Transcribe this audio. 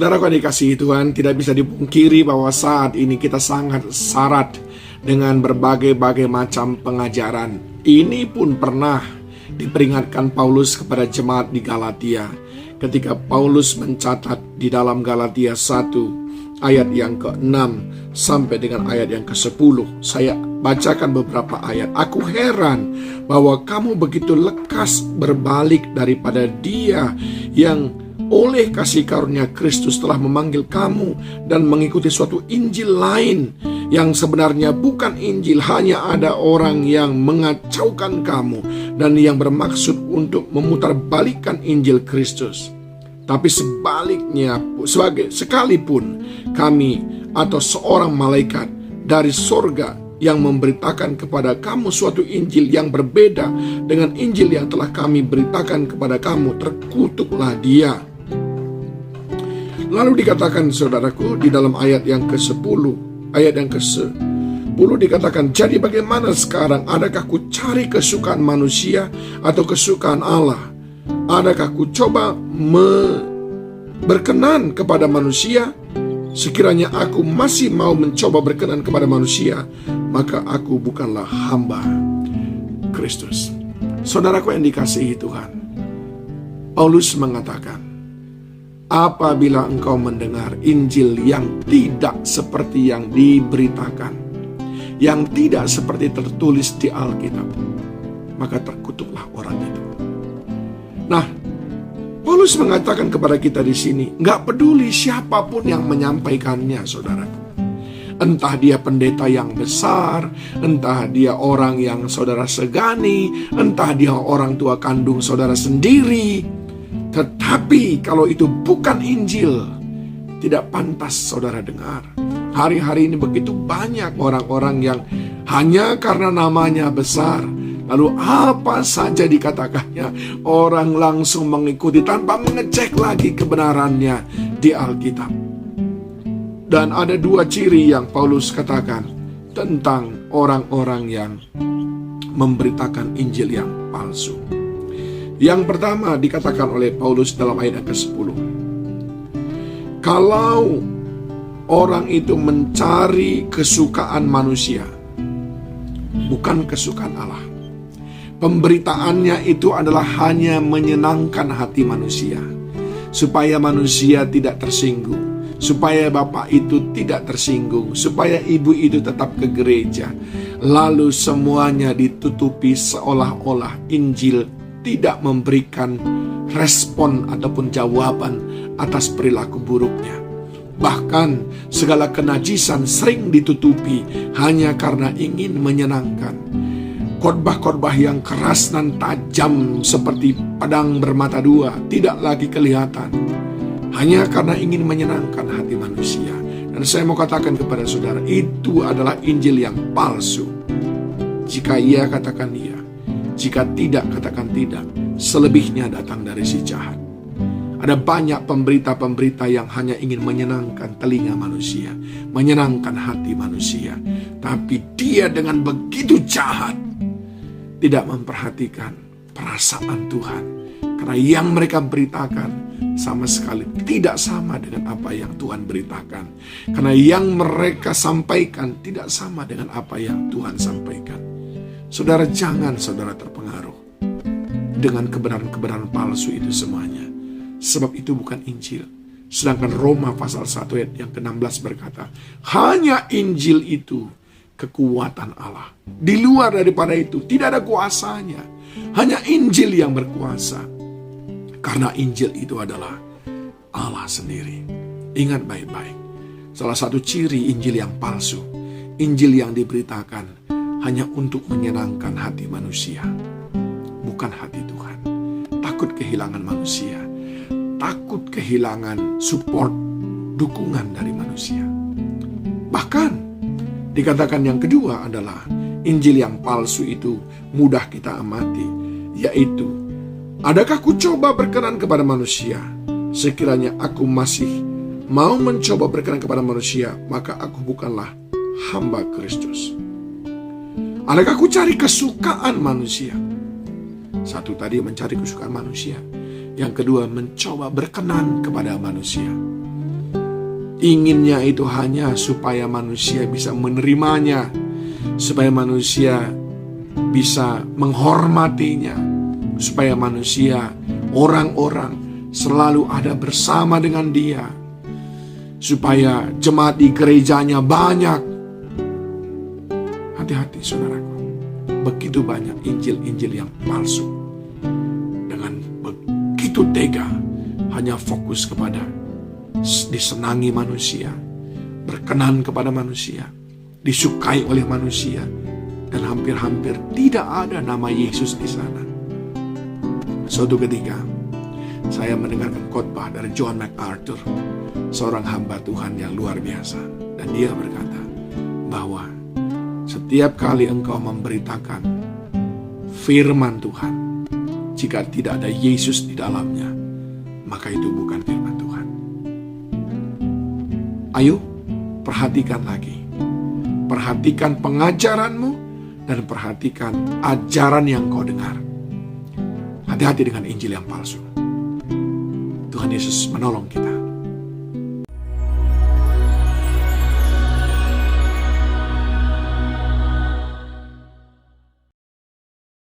Saudara yang dikasihi Tuhan, tidak bisa dipungkiri bahwa saat ini kita sangat syarat dengan berbagai macam pengajaran. Ini pun pernah diperingatkan Paulus kepada jemaat di Galatia. Ketika Paulus mencatat di dalam Galatia 1 ayat yang ke-6 sampai dengan ayat yang ke-10. Saya bacakan beberapa ayat. Aku heran bahwa kamu begitu lekas berbalik daripada Dia yang oleh kasih karunia Kristus telah memanggil kamu dan mengikuti suatu Injil lain yang sebenarnya bukan Injil. Hanya ada orang yang mengacaukan kamu dan yang bermaksud untuk memutarbalikkan Injil Kristus. Tapi sebaliknya, sekalipun kami atau seorang malaikat dari sorga yang memberitakan kepada kamu suatu Injil yang berbeda dengan Injil yang telah kami beritakan kepada kamu, terkutuklah dia. Lalu dikatakan, saudaraku, di dalam ayat yang ke-10, ayat yang ke-10 dikatakan, jadi bagaimana sekarang? Adakah ku cari kesukaan manusia atau kesukaan Allah? Adakah ku coba berkenan kepada manusia? Sekiranya aku masih mau mencoba berkenan kepada manusia, maka aku bukanlah hamba Kristus. Saudaraku yang dikasihi Tuhan, Paulus mengatakan, apabila engkau mendengar Injil yang tidak seperti yang diberitakan, yang tidak seperti tertulis di Alkitab, maka terkutuklah orang itu. Nah, Paulus mengatakan kepada kita di sini, nggak peduli siapapun yang menyampaikannya, saudaraku. Entah dia pendeta yang besar, entah dia orang yang saudara segani, entah dia orang tua kandung saudara sendiri. Tetapi kalau itu bukan Injil, tidak pantas saudara dengar. Hari-hari ini begitu banyak orang-orang yang hanya karena namanya besar, lalu apa saja dikatakannya, orang langsung mengikuti tanpa mengecek lagi kebenarannya di Alkitab. Dan ada dua ciri yang Paulus katakan tentang orang-orang yang memberitakan Injil yang palsu. Yang pertama dikatakan oleh Paulus dalam ayat ke-10. Kalau orang itu mencari kesukaan manusia, bukan kesukaan Allah. Pemberitaannya itu adalah hanya menyenangkan hati manusia, supaya manusia tidak tersinggung, supaya bapak itu tidak tersinggung, supaya ibu itu tetap ke gereja. Lalu semuanya ditutupi seolah-olah Injil tidak memberikan respon ataupun jawaban atas perilaku buruknya. Bahkan segala kenajisan sering ditutupi hanya karena ingin menyenangkan. Khotbah-khotbah yang keras dan tajam seperti pedang bermata dua tidak lagi kelihatan, hanya karena ingin menyenangkan hati manusia. Dan saya mau katakan kepada saudara, itu adalah Injil yang palsu. Jika iya, katakan iya. Jika tidak, katakan tidak. Selebihnya datang dari si jahat. Ada banyak pemberita-pemberita yang hanya ingin menyenangkan telinga manusia, menyenangkan hati manusia. Tapi dia dengan begitu jahat tidak memperhatikan perasaan Tuhan. Karena yang mereka beritakan sama sekali tidak sama dengan apa yang Tuhan beritakan. Karena yang mereka sampaikan tidak sama dengan apa yang Tuhan sampaikan. Saudara, jangan saudara terpengaruh dengan kebenaran-kebenaran palsu itu semuanya. Sebab itu bukan Injil. Sedangkan Roma pasal 1 ayat yang ke-16 berkata, hanya Injil itu kekuatan Allah. Di luar daripada itu tidak ada kuasanya. Hanya Injil yang berkuasa. Karena Injil itu adalah Allah sendiri. Ingat baik-baik. Salah satu ciri Injil yang palsu, Injil yang diberitakan hanya untuk menyenangkan hati manusia, bukan hati Tuhan. Takut kehilangan manusia, takut kehilangan support, dukungan dari manusia. Bahkan dikatakan yang kedua adalah Injil yang palsu itu mudah kita amati, yaitu, adakah ku coba berkenan kepada manusia? Sekiranya aku masih mau mencoba berkenan kepada manusia, maka aku bukanlah hamba Kristus. Adakah ku cari kesukaan manusia? Satu tadi mencari kesukaan manusia. Yang kedua mencoba berkenan kepada manusia. inginnya itu hanya supaya manusia bisa menerimanya, supaya manusia bisa menghormatinya, supaya manusia, orang-orang selalu ada bersama dengan dia, supaya jemaat di gerejanya banyak. Hati-hati saudaraku, begitu banyak Injil-Injil yang palsu, dengan begitu tega hanya fokus kepada disenangi manusia, berkenan kepada manusia, disukai oleh manusia, dan hampir-hampir tidak ada nama Yesus di sana. Suatu ketika saya mendengarkan khotbah dari John MacArthur, seorang hamba Tuhan yang luar biasa, dan dia berkata bahwa setiap kali engkau memberitakan firman Tuhan, jika tidak ada Yesus di dalamnya, maka itu bukan firman Tuhan. Ayo, perhatikan lagi. Perhatikan pengajaranmu dan perhatikan ajaran yang kau dengar. Hati-hati dengan Injil yang palsu. Tuhan Yesus menolong kita.